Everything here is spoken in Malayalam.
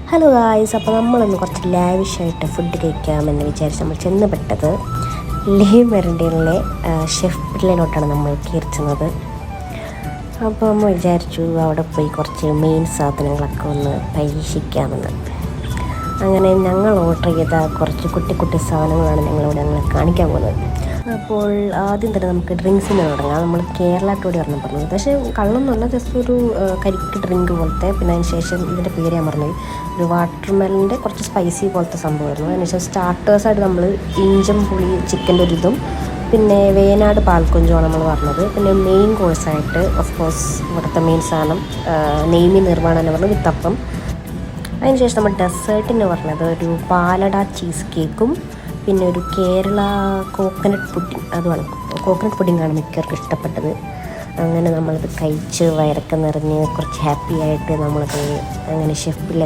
ഹലോ ഗായ്സ്, അപ്പോൾ നമ്മളൊന്ന് കുറച്ച് ലാവിഷായിട്ട് ഫുഡ് കഴിക്കാമെന്ന് വിചാരിച്ച് നമ്മൾ ചെന്നപ്പെട്ടത് ലേ മെറിഡിയനിലെ ഷെഫ് പിള്ളേനോട്ടാണ് നമ്മൾ കയറിച്ചത്. അപ്പോൾ നമ്മൾ വിചാരിച്ചു അവിടെ പോയി കുറച്ച് മെയിൻ സാധനങ്ങളൊക്കെ ഒന്ന് പരീക്ഷിക്കാമെന്ന്. അങ്ങനെ ഞങ്ങൾ ഓർഡർ ചെയ്ത കുറച്ച് കുട്ടി കുട്ടി സാധനങ്ങളാണ് ഞങ്ങളെ കാണിക്കാൻ പോകുന്നത്. അപ്പോൾ ആദ്യം തന്നെ നമുക്ക് ഡ്രിങ്ക്സിന് തുടങ്ങാം. നമ്മൾ കേരള ടോടി ഒരെണ്ണം പറഞ്ഞത്, പക്ഷേ കള്ളൊന്നുമല്ല, ജസ്റ്റ് ഒരു കരിക്ക് ഡ്രിങ്ക് പോലത്തെ. പിന്നെ അതിന് ശേഷം ഇതിൻ്റെ പേര് ഞാൻ പറഞ്ഞത് ഒരു വാട്ടർമെലൻ്റെ കുറച്ച് സ്പൈസി പോലത്തെ സംഭവമായിരുന്നു. അതിനുശേഷം സ്റ്റാർട്ടേഴ്സായിട്ട് നമ്മൾ ഇഞ്ചം പുളി ചിക്കൻ്റെ ഒരു ഇതും പിന്നെ വേനാട് പാൽക്കൊഞ്ചുമാണ് നമ്മൾ പറഞ്ഞത്. പിന്നെ മെയിൻ കോഴ്സായിട്ട് ഓഫ് കോഴ്സ് ഇവിടുത്തെ മെയിൻ സാധനം നെയ്മി നിർമ്മാണം എന്ന് പറഞ്ഞത് വിത്തപ്പം. അതിനുശേഷം നമ്മൾ ഡെസേർട്ടിന് പറഞ്ഞത് ഒരു പാലട ചീസ് കേക്കും പിന്നെ ഒരു കേരള കോക്കനട്ട് പുഡിങ്. അതുമാണ് കോക്കനട്ട് പുഡിങ്ങാണ് മിക്കവർക്കും ഇഷ്ടപ്പെട്ടത്. അങ്ങനെ നമ്മളത് കഴിച്ച് വയറൊക്കെ നിറഞ്ഞ് കുറച്ച് ഹാപ്പി ആയിട്ട് നമ്മളത് അങ്ങനെ ഷെഫിൽ